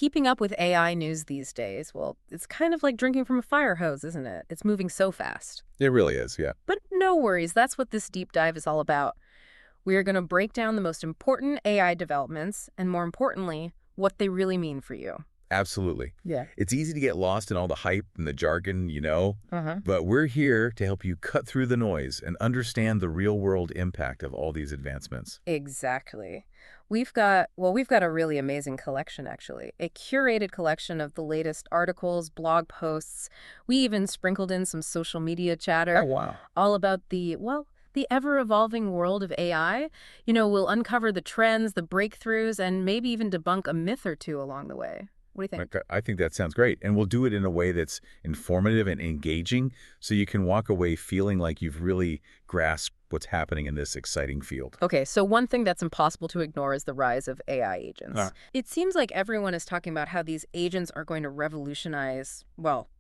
keeping up with AI news these days, well, it's kind of like drinking from a fire hose, isn't it? It's moving so fast. It really is, yeah. But no worries, that's what this deep dive is all about. We are going to break down the most important AI developments and, more importantly, what they really mean for you. Absolutely. Yeah. It's easy to get lost in all the hype and the jargon, Uh-huh. but we're here to help you cut through the noise and understand the real-world impact of all these advancements. Exactly. We've got a really amazing collection, actually. A curated collection of the latest articles, blog posts. We even sprinkled in some social media Oh, chatter, wow. all about the ever-evolving world of AI. We'll uncover the trends, the breakthroughs, and maybe even debunk a myth or two along the way. What do you think? Okay, I think that sounds great. And we'll do it in a way that's informative and engaging so you can walk away feeling like you've really grasped what's happening in this exciting field. Okay, so one thing that's impossible to ignore is the rise of AI agents. It seems like everyone is talking about how these agents are going to revolutionize, well,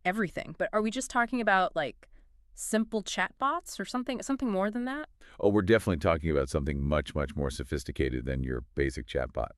everything. But are we just talking about like simple chatbots or something more than that? Oh, we're definitely talking about something much, much more sophisticated than your basic chatbot.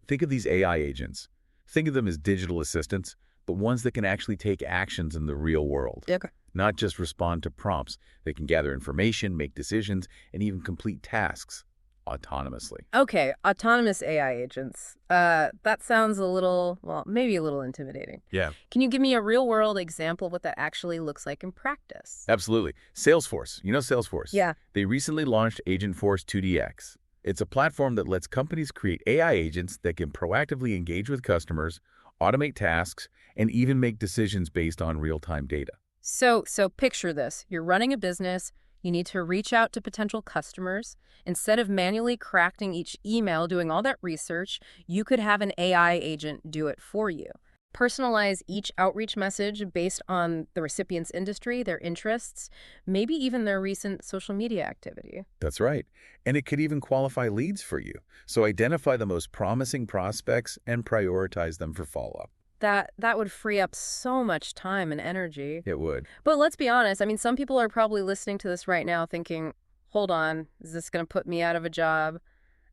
Think of these AI agents. Think of them as digital assistants, but ones that can actually take actions in the real world, Okay. not just respond to prompts. They can gather information, make decisions, and even complete tasks autonomously. Okay, autonomous AI agents. That sounds a little, well, maybe a little intimidating. Yeah, Can you give me a real-world example of what that actually looks like in practice? absolutely. Salesforce. You know Salesforce? Yeah. They recently launched Agentforce 2DX. It's a platform that lets companies create AI agents that can proactively engage with customers, automate tasks, and even make decisions based on real-time data. So picture this. You're running a business. You need to reach out to potential customers. Instead of manually crafting each email, doing all that research, you could have an AI agent do it for you. Personalize each outreach message based on the recipient's industry, their interests, maybe even their recent social media activity. That's right. And it could even qualify leads for you. So identify the most promising prospects and prioritize them for follow-up. That would free up so much time and energy. It would. But let's be honest, I mean, some people are probably listening to this right now thinking, hold on, is this going to put me out of a job?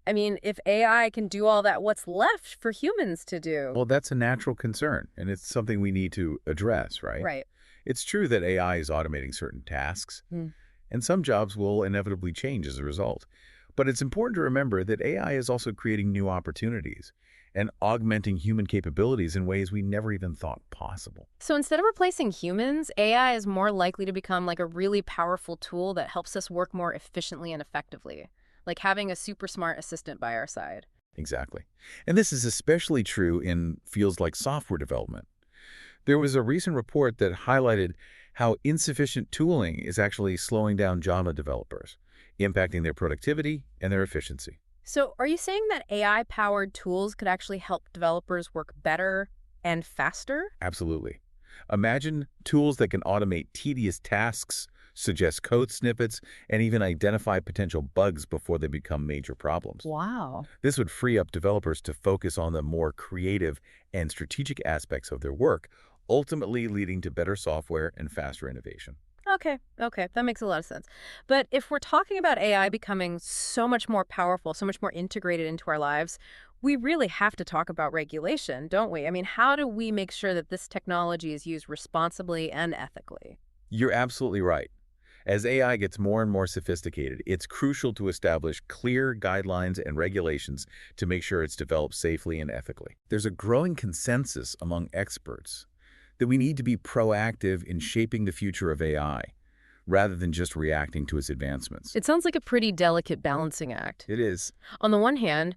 I mean, if AI can do all that, what's left for humans to do? Well, that's a natural concern, and it's something we need to address, right? Right. It's true that AI is automating certain tasks, Hmm. and some jobs will inevitably change as a result. But it's important to remember that AI is also creating new opportunities and augmenting human capabilities in ways we never even thought possible. So instead of replacing humans, AI is more likely to become like a really powerful tool that helps us work more efficiently and effectively, like having a super smart assistant by our side. Exactly. And this is especially true in fields like software development. There was a recent report that highlighted how insufficient tooling is actually slowing down Java developers, impacting their productivity and their efficiency. So are you saying that AI-powered tools could actually help developers work better and faster? Absolutely. Imagine tools that can automate tedious tasks, suggest code snippets, and even identify potential bugs before they become major problems. Wow. This would free up developers to focus on the more creative and strategic aspects of their work, ultimately leading to better software and faster innovation. Okay, that makes a lot of sense. But if we're talking about AI becoming so much more powerful, so much more integrated into our lives, we really have to talk about regulation, don't we? I mean, how do we make sure that this technology is used responsibly and ethically? You're absolutely right. As AI gets more and more sophisticated, it's crucial to establish clear guidelines and regulations to make sure it's developed safely and ethically. There's a growing consensus among experts that we need to be proactive in shaping the future of AI, rather than just reacting to its advancements. It sounds like a pretty delicate balancing act. It is, On the one hand,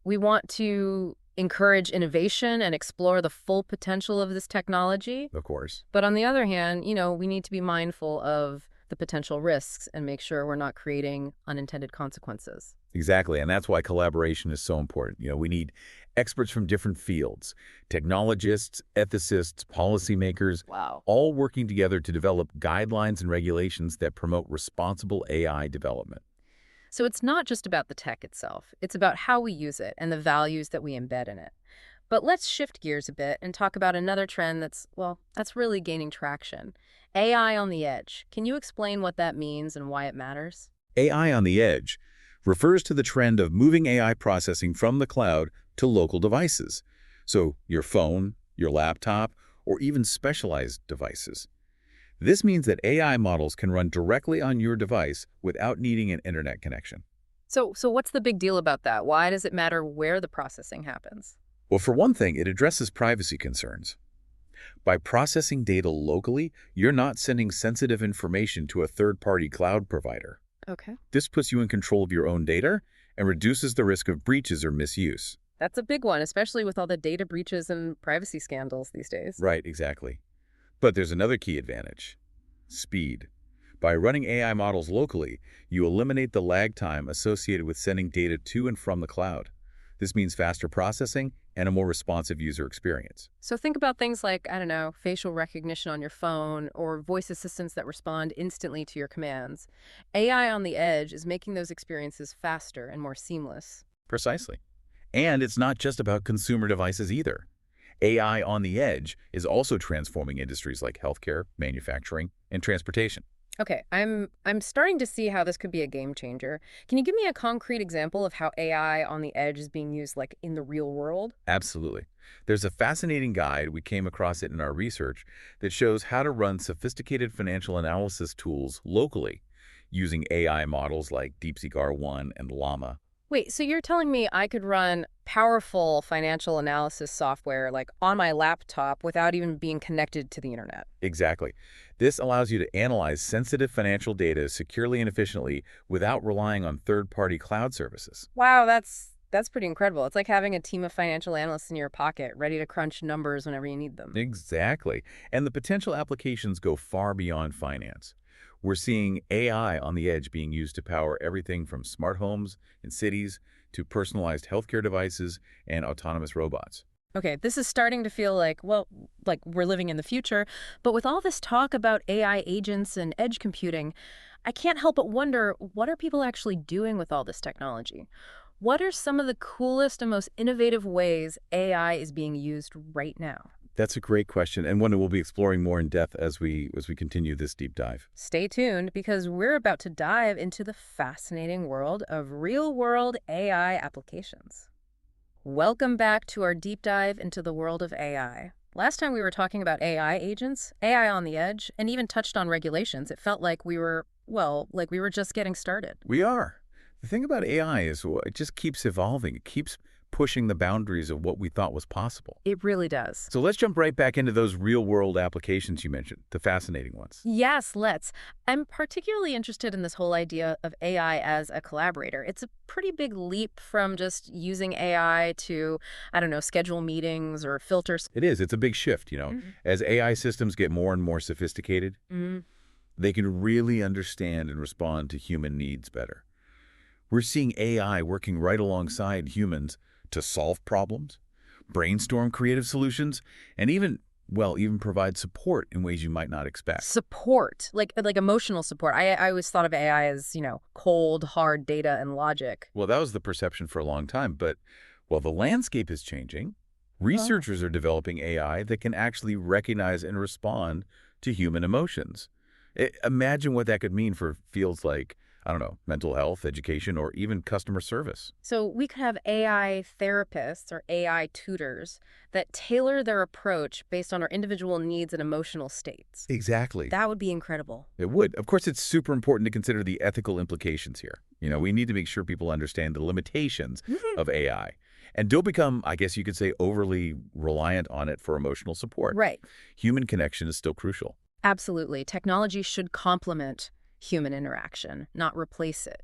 we want to encourage innovation and explore the full potential of this technology. of course. But on the other hand, we need to be mindful of the potential risks and make sure we're not creating unintended consequences. Exactly, and that's why collaboration is so important. We need experts from different fields, technologists, ethicists, policymakers, Wow. all working together to develop guidelines and regulations that promote responsible AI development. So it's not just about the tech itself. It's about how we use it and the values that we embed in it. But let's shift gears a bit and talk about another trend that's really gaining traction. AI on the edge. Can you explain what that means and why it matters? AI on the edge refers to the trend of moving AI processing from the cloud to local devices. So your phone, your laptop, or even specialized devices. This means that AI models can run directly on your device without needing an internet connection. So what's the big deal about that? Why does it matter where the processing happens? Well, for one thing, it addresses privacy concerns. By processing data locally, you're not sending sensitive information to a third-party cloud provider. Okay. This puts you in control of your own data and reduces the risk of breaches or misuse. That's a big one, especially with all the data breaches and privacy scandals these days. Right, exactly. But there's another key advantage: speed. By running AI models locally, you eliminate the lag time associated with sending data to and from the cloud. This means faster processing and a more responsive user experience. So think about things like, I don't know, facial recognition on your phone or voice assistants that respond instantly to your commands. AI on the edge is making those experiences faster and more seamless. Precisely. And it's not just about consumer devices either. AI on the edge is also transforming industries like healthcare, manufacturing, and transportation. Okay, I'm starting to see how this could be a game changer. Can you give me a concrete example of how AI on the edge is being used like in the real world? Absolutely. There's a fascinating guide, we came across it in our research, that shows how to run sophisticated financial analysis tools locally using AI models like DeepSeek R1 and Llama. Wait, so you're telling me I could run powerful financial analysis software like on my laptop without even being connected to the internet? Exactly. This allows you to analyze sensitive financial data securely and efficiently without relying on third-party cloud services. Wow, that's pretty incredible. It's like having a team of financial analysts in your pocket, ready to crunch numbers whenever you need them. Exactly. And the potential applications go far beyond finance. We're seeing AI on the edge being used to power everything from smart homes in cities to personalized healthcare devices and autonomous robots. Okay, this is starting to feel like, well, like we're living in the future, but with all this talk about AI agents and edge computing, I can't help but wonder, what are people actually doing with all this technology? What are some of the coolest and most innovative ways AI is being used right now? That's a great question, and one that we'll be exploring more in depth as we continue this deep dive. Stay tuned because we're about to dive into the fascinating world of real-world AI applications. Welcome back to our deep dive into the world of AI. Last time we were talking about AI agents, AI on the edge, and even touched on regulations. It felt like we were, well, like we were just getting started. We are. The thing about AI is it just keeps evolving. It keeps pushing the boundaries of what we thought was possible. It really does. So let's jump right back into those real-world applications you mentioned, the fascinating ones. Yes, let's. I'm particularly interested in this whole idea of AI as a collaborator. It's a pretty big leap from just using AI to, I don't know, schedule meetings or filters. It is. It's a big shift, Mhm. As AI systems get more and more sophisticated, Mhm. they can really understand and respond to human needs better. We're seeing AI working right alongside humans to solve problems, brainstorm creative solutions, and even provide support in ways you might not expect. Support, like emotional support. I always thought of AI as, cold, hard data and logic. Well, that was the perception for a long time, but while the landscape is changing, Oh. researchers are developing AI that can actually recognize and respond to human emotions. Imagine what that could mean for fields like, I don't know, mental health, education, or even customer service. So we could have AI therapists or AI tutors that tailor their approach based on our individual needs and emotional states. Exactly. That would be incredible. It would. Of course, it's super important to consider the ethical implications here. We need to make sure people understand the limitations of AI and don't become, I guess you could say, overly reliant on it for emotional support. Right. Human connection is still crucial. Absolutely. Technology should complement human interaction, not replace it.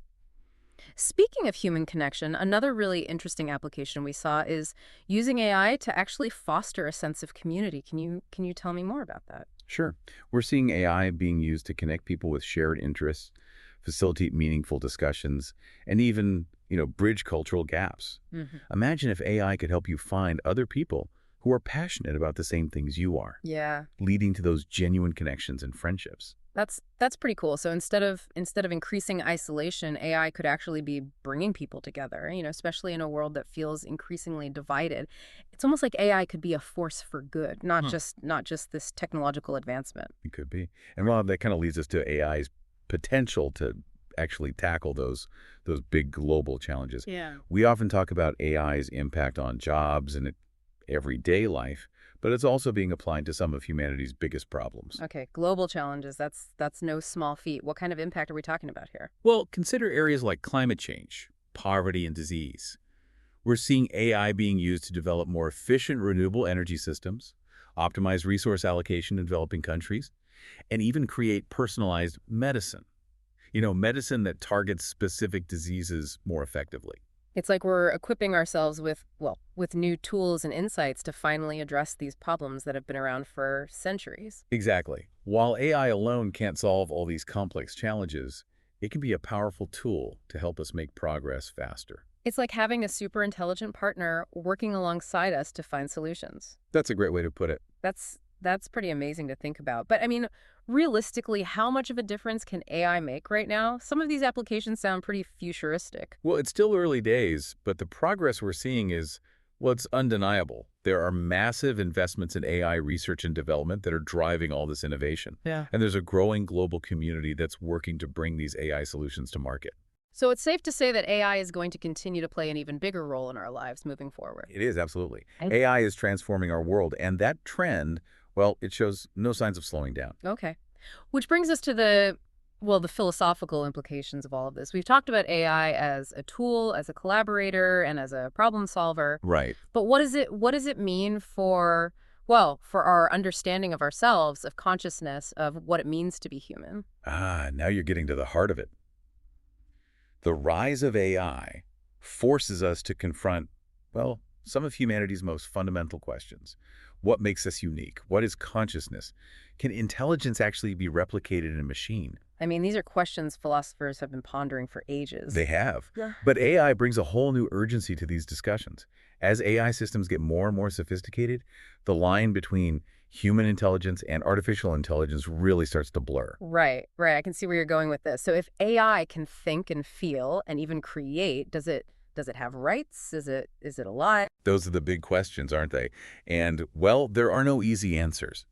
Speaking of human connection, another really interesting application we saw is using AI to actually foster a sense of community. Can you tell me more about that? Sure. We're seeing AI being used to connect people with shared interests, facilitate meaningful discussions, and even, bridge cultural gaps. Hmm. Imagine if AI could help you find other people who are passionate about the same things you are, Yeah. leading to those genuine connections and friendships. That's pretty cool. So instead of increasing isolation, AI could actually be bringing people together, especially in a world that feels increasingly divided. It's almost like AI could be a force for good, not just this technological advancement. It could be. And Rob, that kind of leads us to AI's potential to actually tackle those big global challenges. Yeah. We often talk about AI's impact on jobs, and it everyday life, but it's also being applied to some of humanity's biggest problems. Okay, global challenges. That's no small feat. What kind of impact are we talking about here? Well, consider areas like climate change, poverty, and disease. We're seeing AI being used to develop more efficient renewable energy systems, optimize resource allocation in developing countries, and even create personalized medicine. Medicine that targets specific diseases more effectively. It's like we're equipping ourselves with, well, with new tools and insights to finally address these problems that have been around for centuries. Exactly. While AI alone can't solve all these complex challenges, it can be a powerful tool to help us make progress faster. It's like having a super intelligent partner working alongside us to find solutions. That's a great way to put it. That's pretty amazing to think about. But I mean, realistically, how much of a difference can AI make right now? Some of these applications sound pretty futuristic. Well, it's still early days, but the progress we're seeing is, well, it's undeniable. There are massive investments in AI research and development that are driving all this innovation. Yeah. And there's a growing global community that's working to bring these AI solutions to market. So it's safe to say that AI is going to continue to play an even bigger role in our lives moving forward. It is, absolutely. I- AI is transforming our world, and that trend, well, it shows no signs of slowing down. Okay. Which brings us to the philosophical implications of all of this. We've talked about AI as a tool, as a collaborator, and as a problem solver. Right. But what does it mean for, well, for our understanding of ourselves, of consciousness, of what it means to be human? Now you're getting to the heart of it. The rise of AI forces us to confront, well, some of humanity's most fundamental questions. What makes us unique? What is consciousness? Can intelligence actually be replicated in a machine? I mean, these are questions philosophers have been pondering for ages. They have. Yeah. But AI brings a whole new urgency to these discussions. As AI systems get more and more sophisticated, the line between human intelligence and artificial intelligence really starts to blur. Right, right. I can see where you're going with this. So if AI can think and feel and even create, does it have rights? Is it alive? Those are the big questions, aren't they? And, well, there are no easy answers.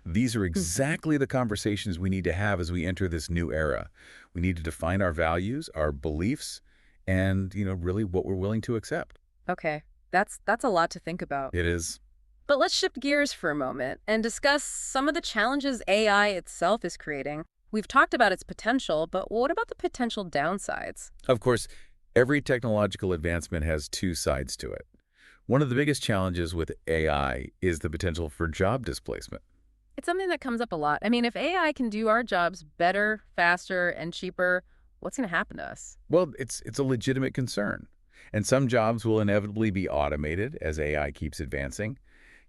These are exactly the conversations we need to have as we enter this new era. We need to define our values, our beliefs, and, really what we're willing to accept. Okay. That's a lot to think about. It is. But let's shift gears for a moment and discuss some of the challenges AI itself is creating. We've talked about its potential, but what about the potential downsides? Of course, every technological advancement has two sides to it. One of the biggest challenges with AI is the potential for job displacement. It's something that comes up a lot. I mean, if AI can do our jobs better, faster, and cheaper, what's going to happen to us? Well, it's a legitimate concern. And some jobs will inevitably be automated as AI keeps advancing.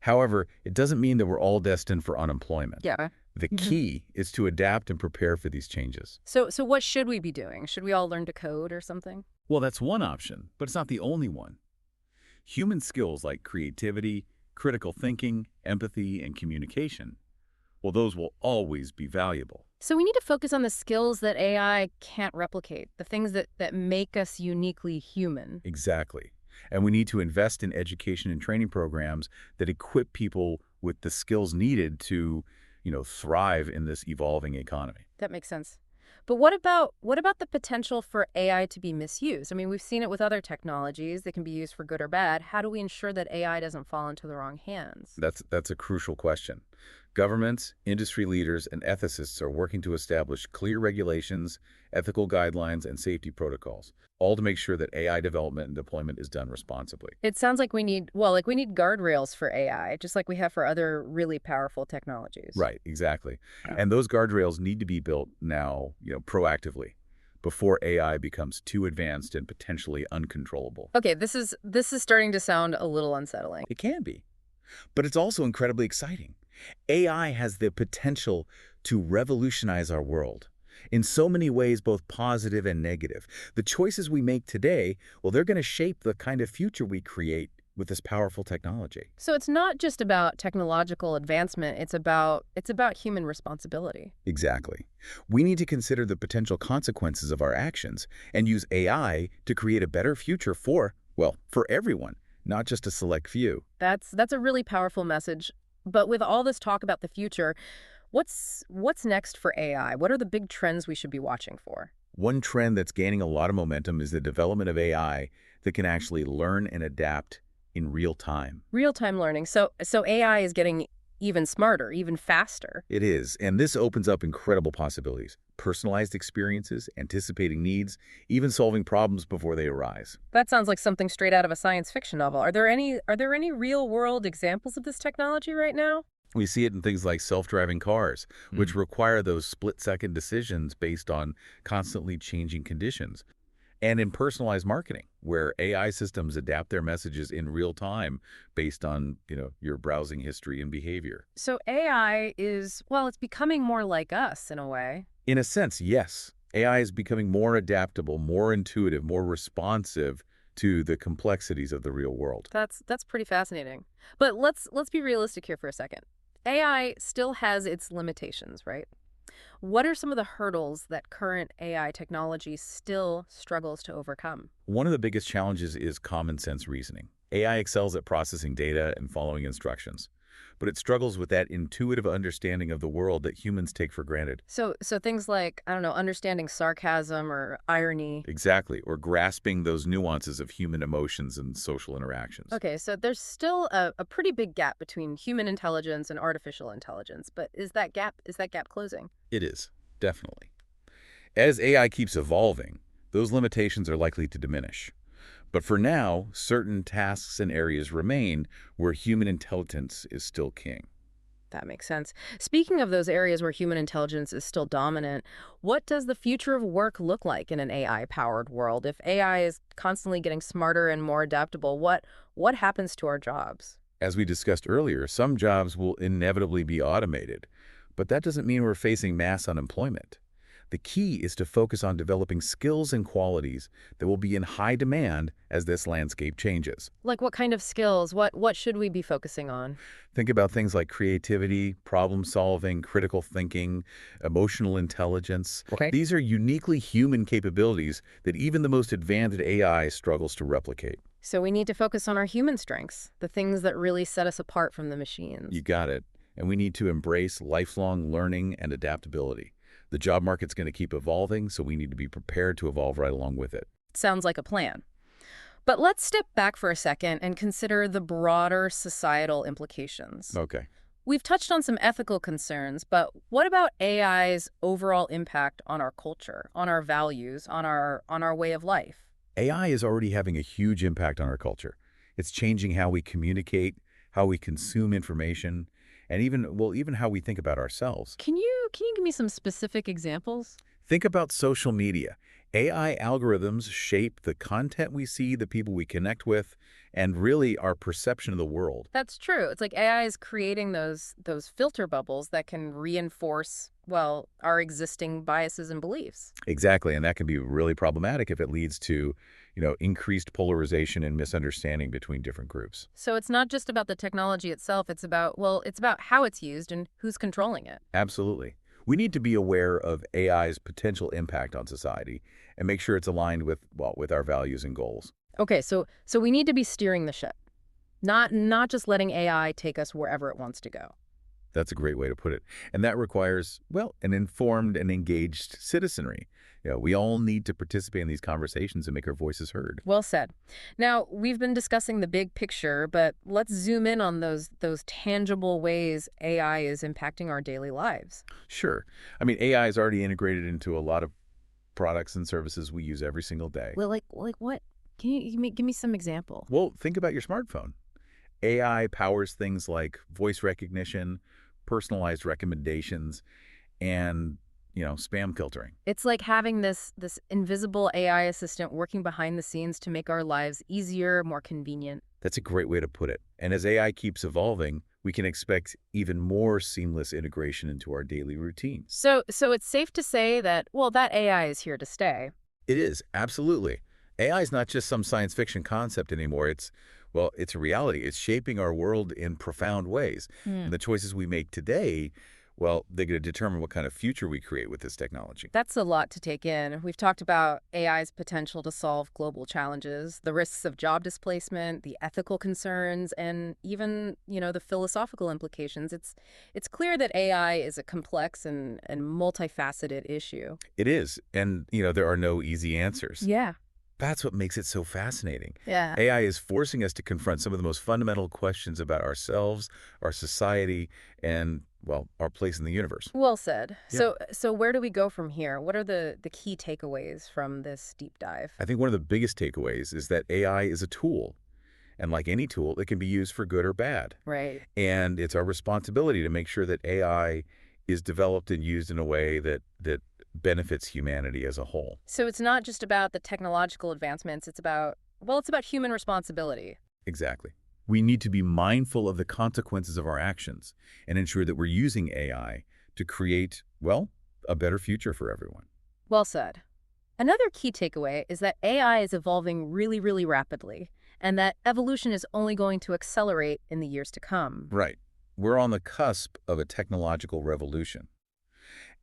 However, it doesn't mean that we're all destined for unemployment. Yeah. The key is to adapt and prepare for these changes. So what should we be doing? Should we all learn to code or something? Well, that's one option, but it's not the only one. Human skills like creativity, critical thinking, empathy, and communication, well, those will always be valuable. So we need to focus on the skills that AI can't replicate, the things that make us uniquely human. Exactly. And we need to invest in education and training programs that equip people with the skills needed to, thrive in this evolving economy. That makes sense. But what about the potential for AI to be misused? I mean, we've seen it with other technologies that can be used for good or bad. How do we ensure that AI doesn't fall into the wrong hands? That's a crucial question. Governments, industry leaders, and ethicists are working to establish clear regulations, ethical guidelines, and safety protocols, all to make sure that AI development and deployment is done responsibly. It sounds like we need guardrails for AI, just like we have for other really powerful technologies. Right, exactly. Yeah. And those guardrails need to be built now, proactively, before AI becomes too advanced and potentially uncontrollable. Okay, this is starting to sound a little unsettling. It can be, but it's also incredibly exciting. AI has the potential to revolutionize our world in so many ways, both positive and negative. The choices we make today, well, they're going to shape the kind of future we create with this powerful technology. So it's not just about technological advancement, it's about human responsibility. Exactly. We need to consider the potential consequences of our actions and use AI to create a better future for everyone, not just a select few. That's a really powerful message. But with all this talk about the future, what's next for AI? What are the big trends we should be watching for? One trend that's gaining a lot of momentum is the development of AI that can actually learn and adapt in real time. Real-time learning. So AI is getting even smarter, even faster. It is, and this opens up incredible possibilities. Personalized experiences, anticipating needs, even solving problems before they arise. That sounds like something straight out of a science fiction novel. Are there any real-world examples of this technology right now? We see it in things like self-driving cars, which require those split-second decisions based on constantly changing conditions. And in personalized marketing, where AI systems adapt their messages in real time based on, your browsing history and behavior. So AI is, well, it's becoming more like us in a way. In a sense, yes, AI is becoming more adaptable, more intuitive, more responsive to the complexities of the real world. That's pretty fascinating. But let's be realistic here for a second. AI still has its limitations, right? What are some of the hurdles that current AI technology still struggles to overcome? One of the biggest challenges is common sense reasoning. AI excels at processing data and following instructions, but it struggles with that intuitive understanding of the world that humans take for granted. So things like, I don't know, understanding sarcasm or irony. Exactly, or grasping those nuances of human emotions and social interactions. Okay, so there's still a pretty big gap between human intelligence and artificial intelligence, but is that gap closing? It is, definitely. As AI keeps evolving, those limitations are likely to diminish. But for now, certain tasks and areas remain where human intelligence is still king. That makes sense. Speaking of those areas where human intelligence is still dominant, what does the future of work look like in an AI-powered world? If AI is constantly getting smarter and more adaptable, what happens to our jobs? As we discussed earlier, some jobs will inevitably be automated, but that doesn't mean we're facing mass unemployment. The key is to focus on developing skills and qualities that will be in high demand as this landscape changes. Like what kind of skills? What should we be focusing on? Think about things like creativity, problem solving, critical thinking, emotional intelligence. Okay. These are uniquely human capabilities that even the most advanced AI struggles to replicate. So we need to focus on our human strengths, the things that really set us apart from the You machines. got it. And we need to embrace lifelong learning and adaptability. The job market's going to keep evolving, so we need to be prepared to evolve right along with it. Sounds like a plan. But let's step back for a second and consider the broader societal implications. Okay. We've touched on some ethical concerns, but what about AI's overall impact on our culture, on our values, on our way of life? AI is already having a huge impact on our culture. It's changing how we communicate, how we consume information, and even how we think about ourselves. Can you give me some specific examples? Think about social media. AI algorithms shape the content we see, the people we connect with, and really our perception of the world. That's true. It's like AI is creating those filter bubbles that can reinforce, well, our existing biases and beliefs. Exactly, and that can be really problematic if it leads to, increased polarization and misunderstanding between different groups. So it's not just about the technology itself, it's about how it's used and who's controlling it. Absolutely. We need to be aware of AI's potential impact on society and make sure it's aligned with our values and goals. Okay, so we need to be steering the ship. Not just letting AI take us wherever it wants to go. That's a great way to put it. And that requires, an informed and engaged citizenry. We all need to participate in these conversations and make our voices heard. Well said. Now, we've been discussing the big picture, but let's zoom in on those tangible ways AI is impacting our daily lives. Sure. I mean, AI is already integrated into a lot of products and services we use every single day. Well, like what? Can you give me some example? Well, think about your smartphone. AI powers things like voice recognition, personalized recommendations, and, spam filtering. It's like having this invisible AI assistant working behind the scenes to make our lives easier, more convenient. That's a great way to put it. And as AI keeps evolving, we can expect even more seamless integration into our daily routines. So it's safe to say that, well, that AI is here to stay. It is, absolutely. AI is not just some science fiction concept anymore. It's a reality. It's shaping our world in profound ways. And the choices we make today, they're going to determine what kind of future we create with this technology. That's a lot to take in. We've talked about AI's potential to solve global challenges, the risks of job displacement, the ethical concerns, and even, the philosophical implications. It's clear that AI is a complex and multifaceted issue. It is. And, there are no easy answers. Yeah. That's what makes it so fascinating. Yeah. AI is forcing us to confront some of the most fundamental questions about ourselves, our society, and, well, our place in the universe. Well said. Yeah. So where do we go from here? What are the key takeaways from this deep dive? I think one of the biggest takeaways is that AI is a tool. And like any tool, it can be used for good or bad. Right. And it's our responsibility to make sure that AI is developed and used in a way that benefits humanity as a whole. So it's not just about the technological advancements, it's about human responsibility. Exactly. We need to be mindful of the consequences of our actions and ensure that we're using AI to create, well, a better future for everyone. Well said. Another key takeaway is that AI is evolving really, really rapidly, and that evolution is only going to accelerate in the years to come. Right. We're on the cusp of a technological revolution.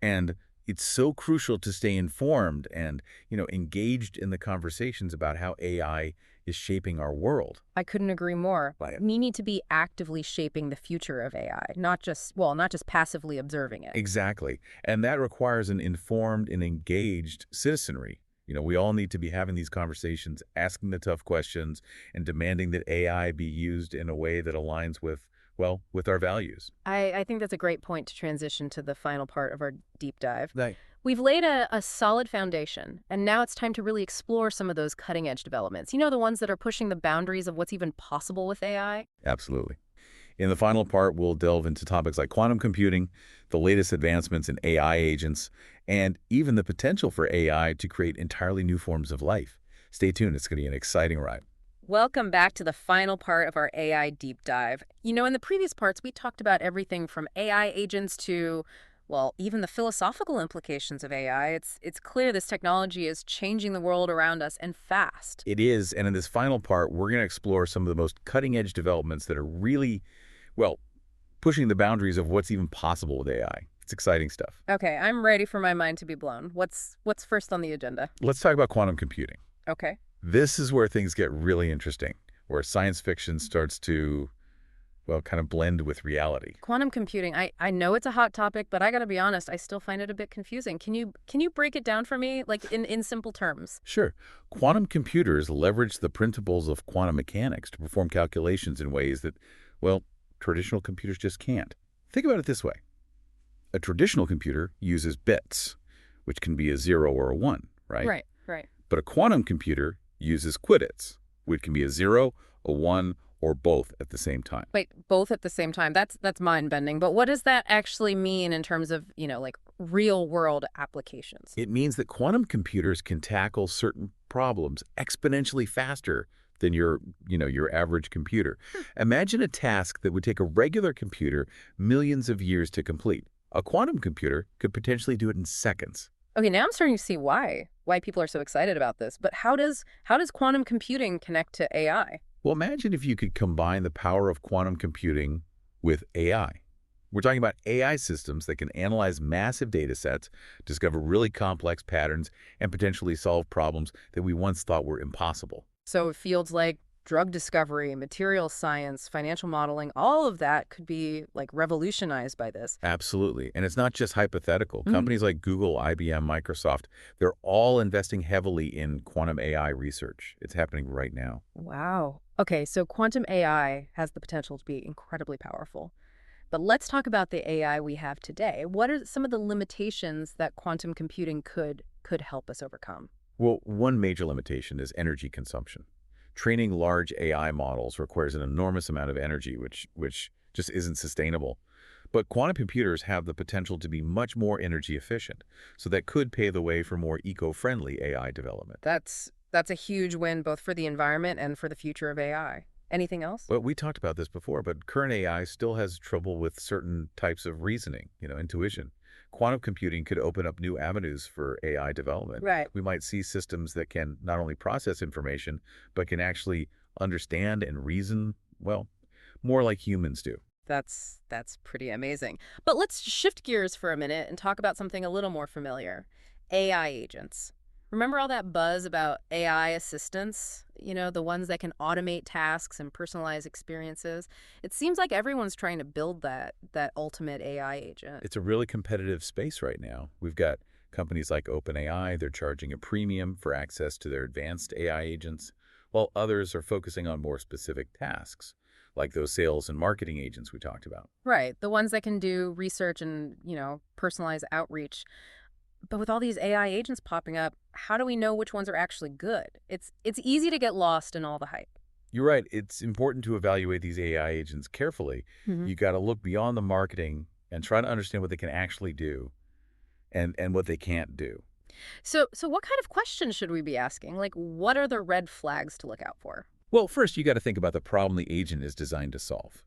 And it's so crucial to stay informed and, engaged in the conversations about how AI is shaping our world. I couldn't agree more. Right. We need to be actively shaping the future of AI, not just passively observing it. Exactly. And that requires an informed and engaged citizenry. We all need to be having these conversations, asking the tough questions, and demanding that AI be used in a way that aligns with, well, with our values. I think that's a great point to transition to the final part of our deep dive. Right. We've laid a solid foundation, and now it's time to really explore some of those cutting-edge developments. You know, the ones that are pushing the boundaries of what's even possible with AI? Absolutely. In the final part, we'll delve into topics like quantum computing, the latest advancements in AI agents, and even the potential for AI to create entirely new forms of life. Stay tuned. It's going to be an exciting ride. Welcome back to the final part of our AI deep dive. You know, in the previous parts, we talked about everything from AI agents to, well, even the philosophical implications of AI. It's clear this technology is changing the world around us and fast. It is, and in this final part, we're going to explore some of the most cutting-edge developments that are really, well, pushing the boundaries of what's even possible with AI. It's exciting stuff. Okay, I'm ready for my mind to be blown. What's first on the agenda? Let's talk about quantum computing. Okay. This is where things get really interesting, where science fiction starts to, well, kind of blend with reality. Quantum computing, I know it's a hot topic, but I gotta be honest, I still find it a bit confusing. Can you break it down for me, like in simple terms? Sure. Quantum computers leverage the principles of quantum mechanics to perform calculations in ways that, well, traditional computers just can't. Think about it this way. A traditional computer uses bits, which can be a 0 or a 1, right? Right. But a quantum computer uses qubits, which can be a 0, a 1, or both at the same time. Wait, both at the same time. That's mind-bending. But what does that actually mean in terms of, like real-world applications? It means that quantum computers can tackle certain problems exponentially faster than your average computer. Imagine a task that would take a regular computer millions of years to complete. A quantum computer could potentially do it in seconds. Okay, now I'm starting to see why people are so excited about this. But how does quantum computing connect to AI? Well, imagine if you could combine the power of quantum computing with AI. We're talking about AI systems that can analyze massive data sets, discover really complex patterns, and potentially solve problems that we once thought were impossible. So fields like drug discovery, material science, financial modeling, all of that could be like revolutionized by this. Absolutely. And it's not just hypothetical. Companies like Google, IBM, Microsoft, they're all investing heavily in quantum AI research. It's happening right now. Wow. Okay, so quantum AI has the potential to be incredibly powerful. But let's talk about the AI we have today. What are some of the limitations that quantum computing could help us overcome? Well, one major limitation is energy consumption. Training large AI models requires an enormous amount of energy, which just isn't sustainable. But quantum computers have the potential to be much more energy efficient, so that could pave the way for more eco-friendly AI development. That's a huge win both for the environment and for the future of AI. Anything else? Well, we talked about this before, but current AI still has trouble with certain types of reasoning, intuition. Quantum computing could open up new avenues for AI development. Right. We might see systems that can not only process information, but can actually understand and reason, well, more like humans do. That's pretty amazing. But let's shift gears for a minute and talk about something a little more familiar. AI agents. Remember all that buzz about AI assistants? The ones that can automate tasks and personalize experiences? It seems like everyone's trying to build that ultimate AI agent. It's a really competitive space right now. We've got Companies like OpenAI, they're charging a premium for access to their advanced AI agents, while others are focusing on more specific tasks, like those sales and marketing agents we talked about. Right, the ones that can do research and, personalize outreach. But with all these AI agents popping up, how do we know which ones are actually good? It's easy to get lost in all the hype. You're right. It's important to evaluate these AI agents carefully. Hmm. You got to look beyond the marketing and try to understand what they can actually do and what they can't do. So what kind of questions should we be asking? Like, what are the red flags to look out for? Well, first, you got to think about the problem the agent is designed to solve.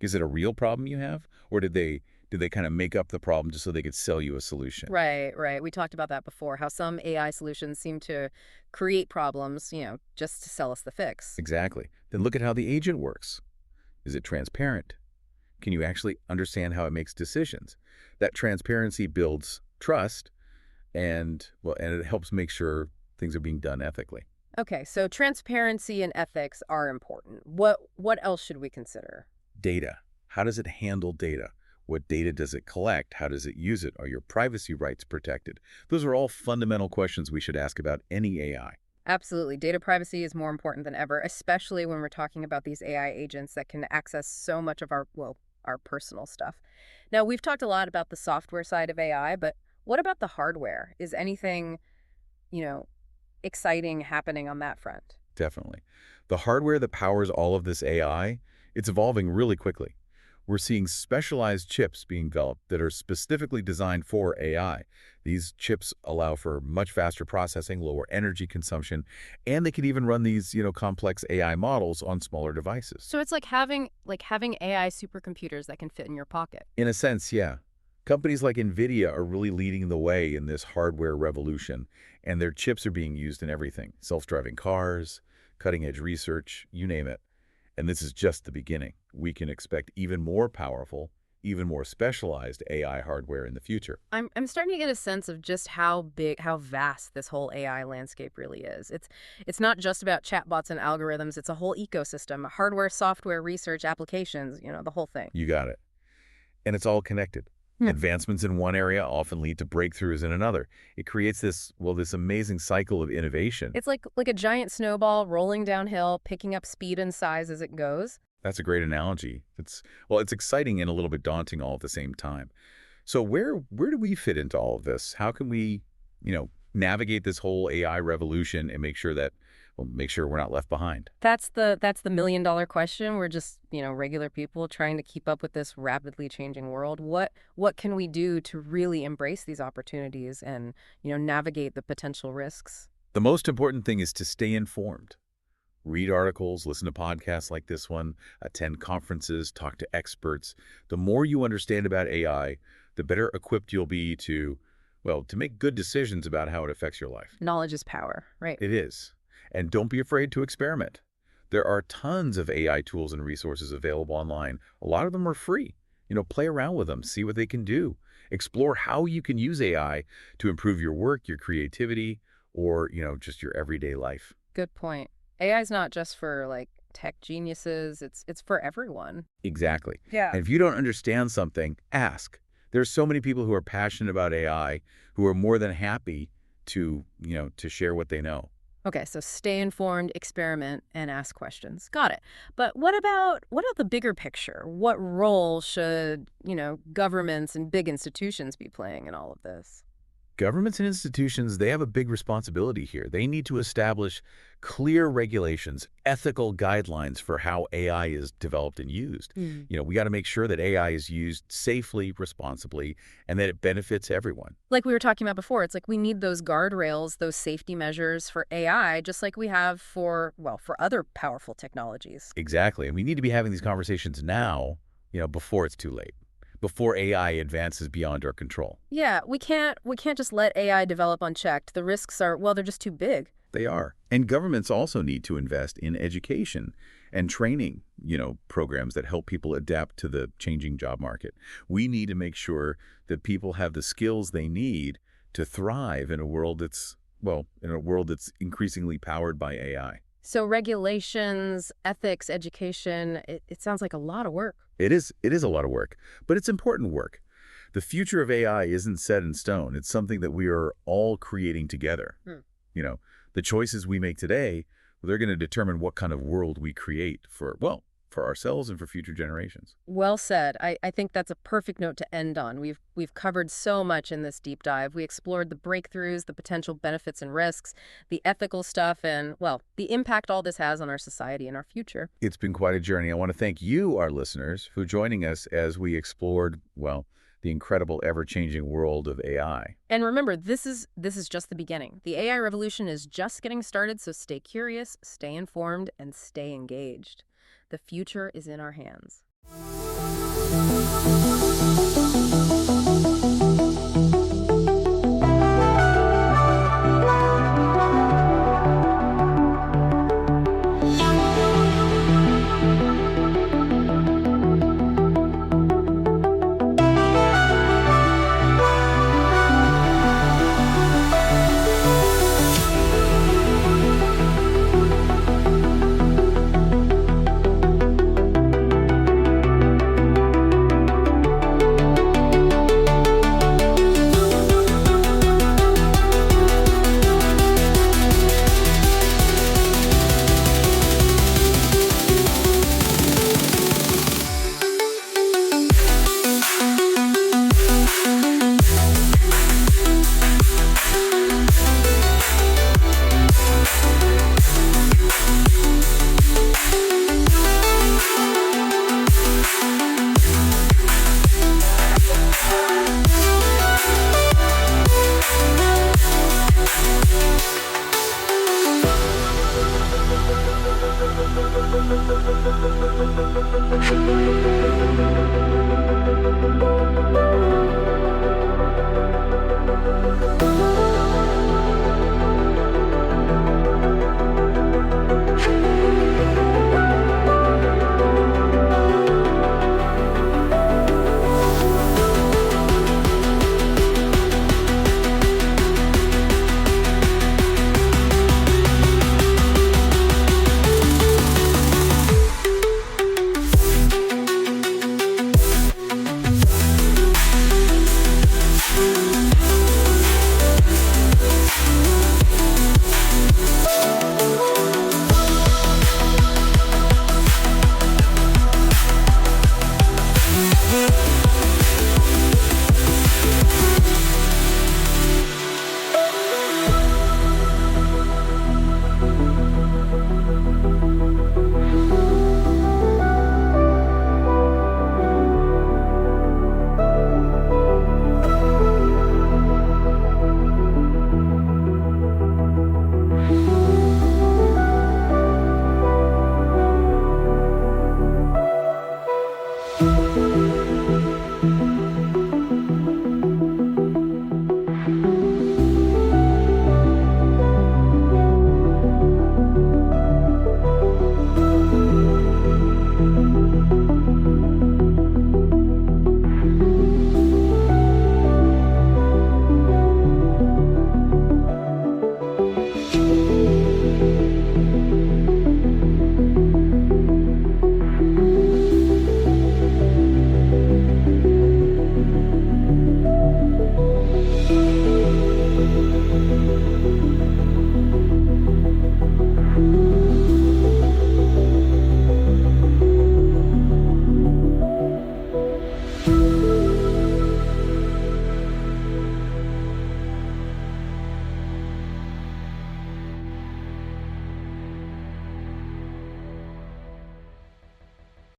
Is it a real problem you have, or did they kind of make up the problem just so they could sell you a solution? Right, right. We talked about that before, how some AI solutions seem to create problems, just to sell us the fix. Exactly. Then look at how the agent works. Is it transparent? Can you actually understand how it makes decisions? That transparency builds trust and it helps make sure things are being done ethically. Okay, so transparency and ethics are important. What else should we consider? Data. How does it handle data? What data does it collect? How does it use it? Are your privacy rights protected? Those are all fundamental questions we should ask about any AI. Absolutely. Data privacy is more important than ever, especially when we're talking about these AI agents that can access so much of our personal stuff. Now, we've talked a lot about the software side of AI, but what about the hardware? Is anything, you know, exciting happening on that front? Definitely. The hardware that powers all of this AI, it's evolving really quickly. We're seeing specialized chips being developed that are specifically designed for AI. These chips allow for much faster processing, lower energy consumption, and they can even run these, complex AI models on smaller devices. So it's like having AI supercomputers that can fit in your pocket. In a sense, yeah. Companies like NVIDIA are really leading the way in this hardware revolution, and their chips are being used in everything. Self-driving cars, cutting-edge research, you name it. And this is just the beginning. We can expect even more powerful, even more specialized AI hardware in the future. I'm starting to get a sense of just how big, how vast this whole AI landscape really is. It's not just about chatbots and algorithms, it's a whole ecosystem, hardware, software, research, applications, the whole thing. You got it. And it's all connected. Hmm. Advancements in one area often lead to breakthroughs in another. It creates this amazing cycle of innovation. It's like a giant snowball rolling downhill, picking up speed and size as it goes. That's a great analogy. It's exciting and a little bit daunting all at the same time. So where do we fit into all of this? How can we, navigate this whole AI revolution and make sure we're not left behind? That's the million-dollar question. We're just, regular people trying to keep up with this rapidly changing world. What can we do to really embrace these opportunities and, navigate the potential risks? The most important thing is to stay informed. Read articles, listen to podcasts like this one, attend conferences, talk to experts. The more you understand about AI, the better equipped you'll be to make good decisions about how it affects your life. Knowledge is power, right? It is. And don't be afraid to experiment. There are tons of AI tools and resources available online. A lot of them are free. Play around with them, see what they can do. Explore how you can use AI to improve your work, your creativity, or, just your everyday life. Good point. AI is not just for like tech geniuses, it's for everyone. Exactly. Yeah. And if you don't understand something, ask. There's so many people who are passionate about AI who are more than happy to share what they know. Okay, so stay informed, experiment, and ask questions. Got it. But what about the bigger picture? What role should, governments and big institutions be playing in all of this? Governments and institutions, they have a big responsibility here. They need to establish clear regulations, ethical guidelines for how AI is developed and used. We got to make sure that AI is used safely, responsibly, and that it benefits everyone. Like we were talking about before, it's like we need those guardrails, those safety measures for AI, just like we have for other powerful technologies. Exactly. And we need to be having these conversations now, before it's too late, before AI advances beyond our control. Yeah, we can't just let AI develop unchecked. The risks are, well, they're just too big. They are. And governments also need to invest in education and training, programs that help people adapt to the changing job market. We need to make sure that people have the skills they need to thrive in a world that's increasingly powered by AI. So regulations, ethics, education, it sounds like a lot of work. It is a lot of work, but it's important work. The future of AI isn't set in stone. It's something that we are all creating together. Hmm. You know, the choices we make today, they're going to determine what kind of world we create for, well, for ourselves and for future generations. Well said. I think that's a perfect note to end on. We've covered so much in this deep dive. We explored the breakthroughs, the potential benefits and risks, the ethical stuff, and, well, the impact all this has on our society and our future. It's been quite a journey. I want to thank you, our listeners, for joining us as we explored, well, the incredible ever-changing world of AI. And remember, this is just the beginning. The AI revolution is just getting started, so stay curious, stay informed, and stay engaged. The future is in our hands.